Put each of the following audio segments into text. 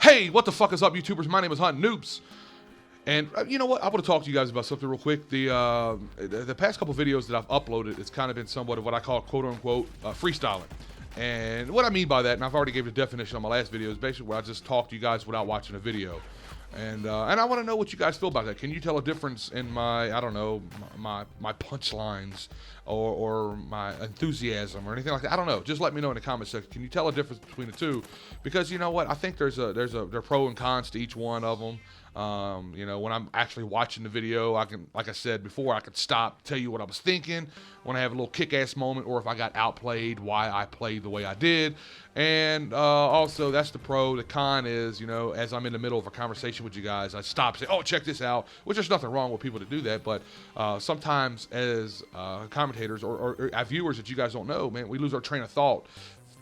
Hey, what the fuck is up, YouTubers? My name is HuntinNoobs. And you know what? I want to talk to you guys about something real quick. The past couple videos that I've uploaded, it's kind of been somewhat of what I call quote-unquote freestyling. And what I mean by that, and I've already gave the definition on my last video, is basically where I just talk to you guys without watching a video. And I want to know what you guys feel about that. Can you tell a difference in my, I don't know, my punchlines or my enthusiasm or anything like that? I don't know. Just let me know in the comment section. Can you tell a difference between the two? Because you know what? I think there are pro and cons to each one of them. You know, when I'm actually watching the video, I can, like I said before, I can stop, tell you what I was thinking when I have a little kick-ass moment, or if I got outplayed, why I played the way I did. And also, that's the pro. The con is, you know, as I'm in the middle of a conversation with you guys, I stop and say, oh, check this out, which there's nothing wrong with people to do that. But sometimes as commentators or viewers that you guys don't know, man, we lose our train of thought.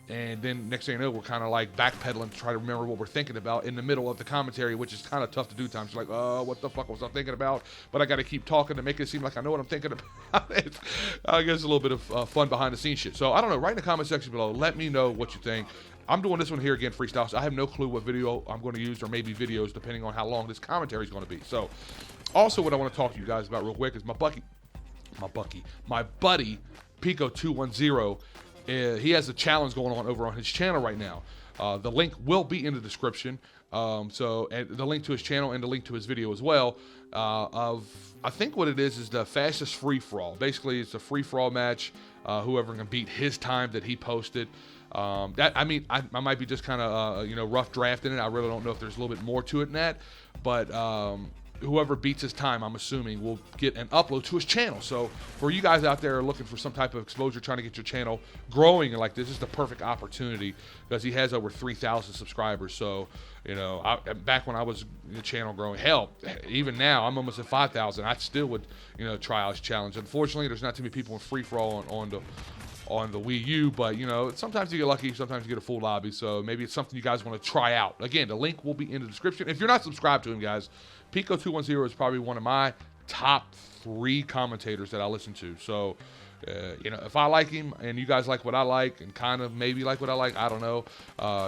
And then next thing you know, we're kind of like backpedaling to try to remember what we're thinking about in the middle of the commentary, which is kind of tough to do times. You're like, oh, what the fuck was I thinking about? But I got to keep talking to make it seem like I know what I'm thinking about. I guess a little bit of fun behind the scenes shit. So I don't know. Write in the comment section below. Let me know what you think. I'm doing this one here again, freestyle. So I have no clue what video I'm going to use, or maybe videos, depending on how long this commentary is going to be. So also what I want to talk to you guys about real quick is my buddy, Pico210. He has a challenge going on over on his channel right now. The link will be in the description. And the link to his channel and the link to his video as well. I think what it is the fastest free-for-all. Basically, it's a free-for-all match. Whoever can beat his time that he posted. I might be just kind of you know, rough drafting it. I really don't know if there's a little bit more to it than that. But whoever beats his time, I'm assuming, will get an upload to his channel. So for you guys out there looking for some type of exposure, trying to get your channel growing, and like this is the perfect opportunity, because he has over 3,000 subscribers. So, you know, back when I was the channel growing, hell, even now I'm almost at 5,000. I still would, you know, try out his challenge. Unfortunately, there's not too many people in free for all on the Wii U, but you know, sometimes you get lucky, sometimes you get a full lobby. So maybe it's something you guys want to try out. Again, the link will be in the description. If you're not subscribed to him, guys, Pico210 is probably one of my top 3 commentators that I listen to. So, you know, if I like him and you guys like what I like and kind of maybe like what I like, I don't know.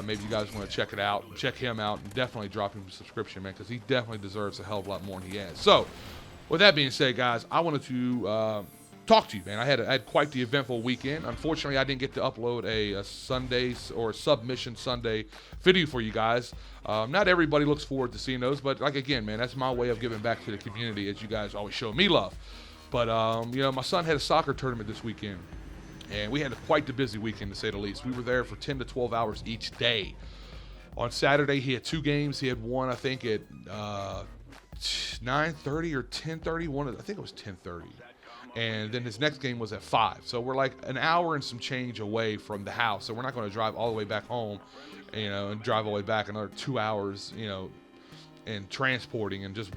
Maybe you guys want to check it out, check him out, and definitely drop him a subscription, man, because he definitely deserves a hell of a lot more than he has. So, with that being said, guys, I wanted to talk to you, man. I had quite the eventful weekend. Unfortunately, I didn't get to upload a Sunday or a Submission Sunday video for you guys. Not everybody looks forward to seeing those, but like, again, man, that's my way of giving back to the community, as you guys always show me love. But you know, my son had a soccer tournament this weekend, and we had quite the busy weekend, to say the least. We were there for 10 to 12 hours each day. On Saturday, he had 2 games. He had one, I think, at 9:30 or 10:30. I think it was 10:30. And then his next game was at 5. So we're like an hour and some change away from the house. So we're not going to drive all the way back home, you know, and drive all the way back another 2 hours, you know, and transporting and just,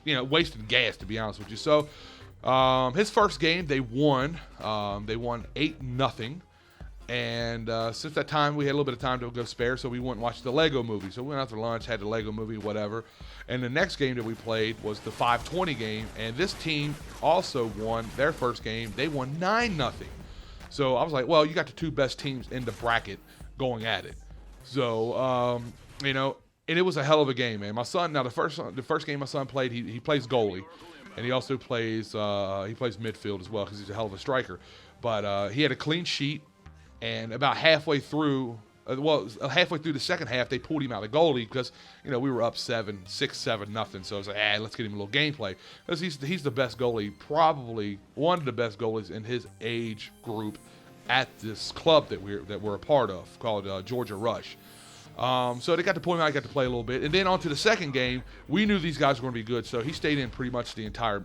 you know, wasting gas, to be honest with you. So his first game, they won. They won 8-0. And since that time, we had a little bit of time to go spare, so we went and watched the Lego movie. So we went out for lunch, had the Lego movie, whatever. And the next game that we played was the 520 game, and this team also won their first game. They won 9-0. So I was like, well, you got the 2 best teams in the bracket going at it. So, you know, and it was a hell of a game, man. My son, now the first game my son played, he plays goalie, and he also plays midfield as well, because he's a hell of a striker. But he had a clean sheet. And about halfway through the second half, they pulled him out of goalie because, you know, we were up 6-7-0. So I was like, let's get him a little gameplay, because he's the best goalie, probably one of the best goalies in his age group at this club that we're a part of, called Georgia Rush. So they got to pull him out, he got to play a little bit, and then on to the second game. We knew these guys were going to be good, so he stayed in pretty much the entire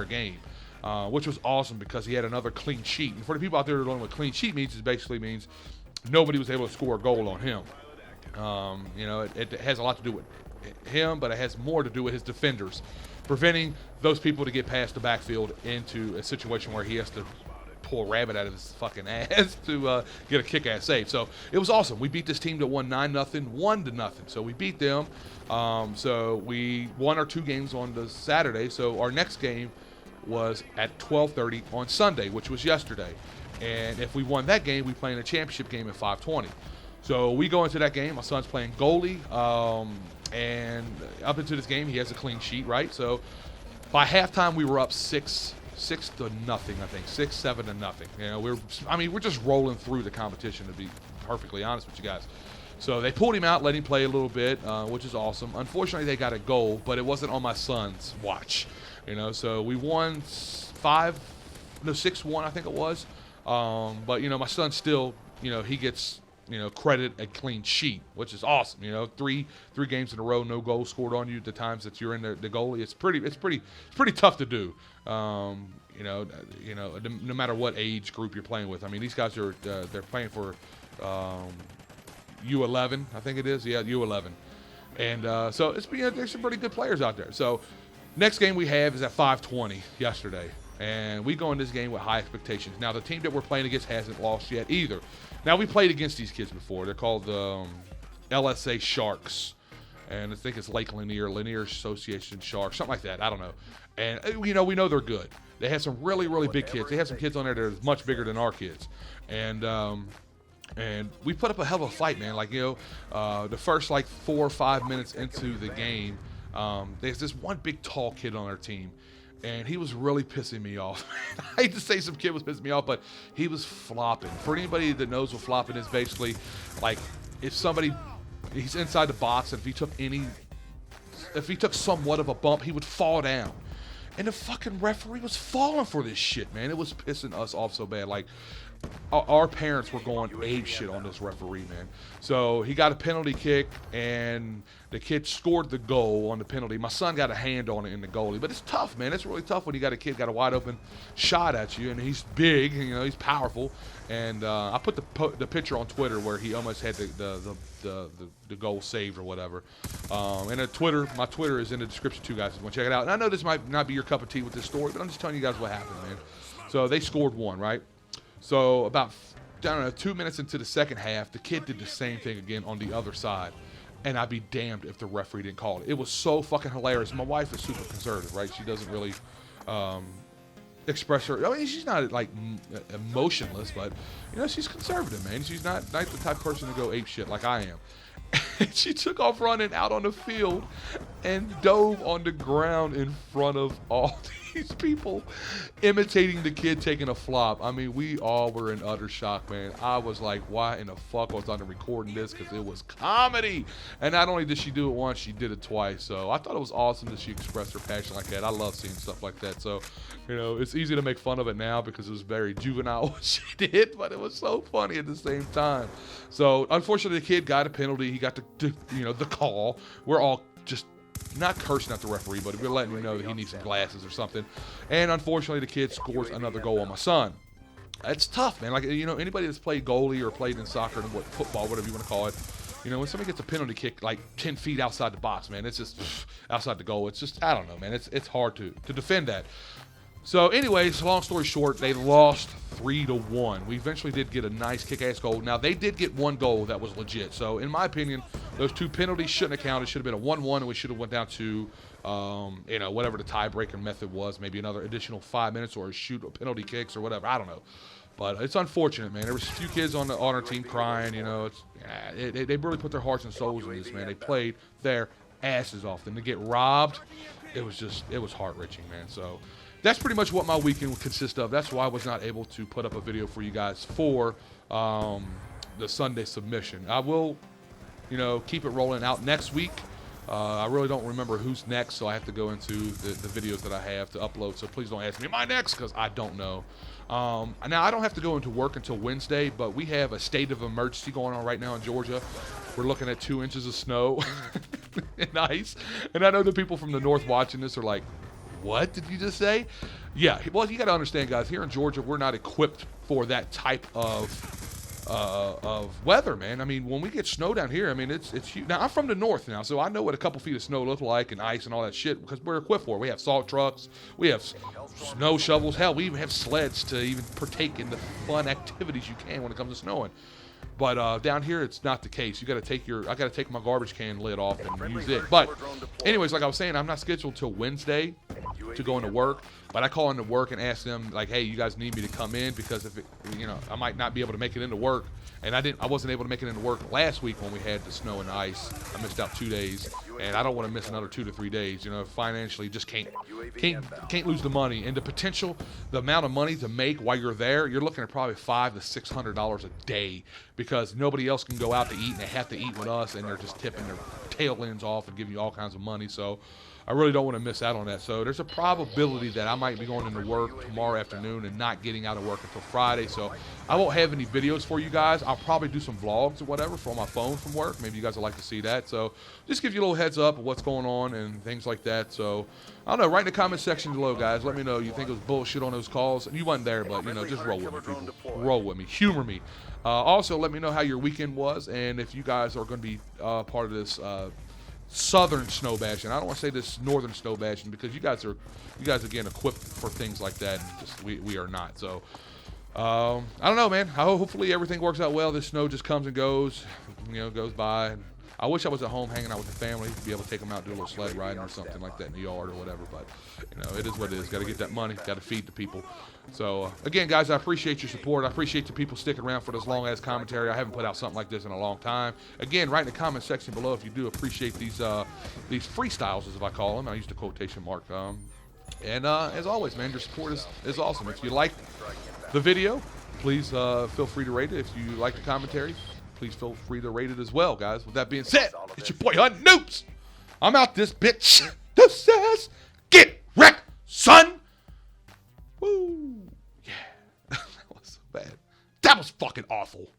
game. Which was awesome, because he had another clean sheet. And for the people out there who don't know what clean sheet means, it basically means nobody was able to score a goal on him. You know, it has a lot to do with him, but it has more to do with his defenders, preventing those people to get past the backfield into a situation where he has to pull a rabbit out of his fucking ass to get a kick-ass save. So it was awesome. We beat this team that won 9-0, 1-0. So we beat them. So we won our 2 games on the Saturday. So our next game was at 12:30 on Sunday, which was yesterday. And if we won that game, we play in a championship game at 5:20. So we go into that game. My son's playing goalie, and up into this game, he has a clean sheet, right? So by halftime, we were up 6-0, I think, 6-7-0. You know, we're just rolling through the competition, to be perfectly honest with you guys. So they pulled him out, let him play a little bit, which is awesome. Unfortunately, they got a goal, but it wasn't on my son's watch. You know, so we won 6-1, I think it was. But you know, my son still, you know, he gets, you know, credit a clean sheet, which is awesome. You know, three games in a row, no goals scored on you. The times that you're in the goalie, it's pretty tough to do. You know, no matter what age group you're playing with. I mean, these guys are they're playing for U11, I think it is. Yeah, U11, and so it's there's some pretty good players out there. So next game we have is at 5:20 yesterday. And we go in this game with high expectations. Now, the team that we're playing against hasn't lost yet either. Now, we played against these kids before. They're called the LSA Sharks. And I think it's Lake Lanier Association Sharks, something like that. I don't know. And, you know, we know they're good. They have some really, really big kids. They have some kids on there that are much bigger than our kids. And we put up a hell of a fight, man. Like, you know, the first, like, 4 or 5 minutes into the game, there's this one big, tall kid on our team. And he was really pissing me off. I hate to say some kid was pissing me off, but he was flopping. For anybody that knows what flopping is, basically, like, if somebody, he's inside the box, and if he took somewhat of a bump, he would fall down. And the fucking referee was falling for this shit, man. It was pissing us off so bad. Like, our parents were going ape shit on this referee, man. So he got a penalty kick, and the kid scored the goal on the penalty. My son got a hand on it in the goalie, but it's tough, man. It's really tough when you got a kid got a wide open shot at you, and he's big, you know, he's powerful. And I put the picture on Twitter where he almost had the goal saved or whatever. And my Twitter is in the description too, guys. If you want to check it out. And I know this might not be your cup of tea with this story, but I'm just telling you guys what happened, man. So they scored one, right? So about, I don't know, 2 minutes into the second half, the kid did the same thing again on the other side. And I'd be damned if the referee didn't call it. It was so fucking hilarious. My wife is super conservative, right? She doesn't really express her. I mean, she's not like emotionless, but you know, she's conservative, man. She's not the type of person to go ape shit like I am. And she took off running out on the field and dove on the ground in front of all these people, imitating the kid taking a flop. I mean, we all were in utter shock, man. I was like, why in the fuck was I recording this? Because it was comedy. And not only did she do it once, she did it twice. So I thought it was awesome that she expressed her passion like that. I love seeing stuff like that. So, you know, it's easy to make fun of it now because it was very juvenile what she did, but it was so funny at the same time. So, unfortunately, the kid got a penalty. He got the call. We're all just not cursing at the referee, but we're letting him know that he needs some glasses or something. And unfortunately, the kid scores another goal on my son. It's tough, man. Like, you know, anybody that's played goalie or played in soccer and football, whatever you want to call it, you know, when somebody gets a penalty kick like 10 feet outside the box, man, it's just outside the goal. It's just, I don't know, man. It's hard to defend that. So anyways, long story short, they lost 3-1. We eventually did get a nice kick-ass goal. Now, they did get one goal that was legit. So in my opinion, those two penalties shouldn't have counted. It should have been a 1-1, and we should have went down to, you know, whatever the tiebreaker method was, maybe another additional 5 minutes or penalty kicks or whatever. I don't know. But it's unfortunate, man. There was a few kids on our team crying, you know. They really put their hearts and souls in this, man. They played their asses off. Then to get robbed, it was heart-wrenching, man. So that's pretty much what my weekend would consist of. That's why I was not able to put up a video for you guys for the Sunday submission. I will, you know, keep it rolling out next week. I really don't remember who's next, so I have to go into the videos that I have to upload. So please don't ask me, am I next? Because I don't know. Now, I don't have to go into work until Wednesday, but we have a state of emergency going on right now in Georgia. We're looking at 2 inches of snow and ice. And I know the people from the north watching this are like, what did you just say? Yeah, well, you got to understand, guys, here in Georgia, we're not equipped for that type of weather, man. I mean, when we get snow down here, I mean, it's huge. Now, I'm from the north now, so I know what a couple feet of snow look like and ice and all that shit because we're equipped for it. We have salt trucks, we have snow shovels. Hell, we even have sleds to even partake in the fun activities you can when it comes to snowing. But down here, it's not the case. I got to take my garbage can lid off and use it. But anyways, like I was saying, I'm not scheduled till Wednesday to go into work. But I call into work and ask them, like, hey, you guys need me to come in because if it, I might not be able to make it into work. And I wasn't able to make it into work last week when we had the snow and the ice. I missed out 2 days, and I don't want to miss another 2 to 3 days. Financially, just can't lose the money and the potential, the amount of money to make while you're there. You're looking at probably $500 to $600 a day because nobody else can go out to eat, and they have to eat with us, and they're just tipping their tail ends off and giving you all kinds of money. So I really don't want to miss out on that. So there's a probability that I might be going into work tomorrow afternoon and not getting out of work until Friday. So I won't have any videos for you guys. I'll probably do some vlogs or whatever from my phone from work. Maybe you guys would like to see that. So just give you a little heads up of what's going on and things like that. So I don't know. Write in the comment section below, guys. Let me know you think it was bullshit on those calls. You wasn't there, but just roll with me, people. Roll with me. Humor me. Also, let me know how your weekend was and if you guys are going to be part of this southern snow bashing. I don't want to say this northern snow bashing because you guys again equipped for things like that, and just we are not. So I don't know, man. Hopefully everything works out well. This snow just comes and goes, goes by. I wish I was at home hanging out with the family to be able to take them out, do a little sled riding or something like that in the yard or whatever. But it is what it is. Got to get that money. Got to feed the people. So again, guys, I appreciate your support. I appreciate the people sticking around for this long ass commentary. I haven't put out something like this in a long time. Again, write in the comment section below if you do appreciate these freestyles, as I call them. I used a quotation mark. And as always, man, your support is awesome. If you like the video, please feel free to rate it. If you like the commentary, please feel free to rate it as well, guys. With that being said, it's your boy HuntinNoobs. I'm out this bitch. This is get wrecked, son. Woo. Yeah. That was so bad. That was fucking awful.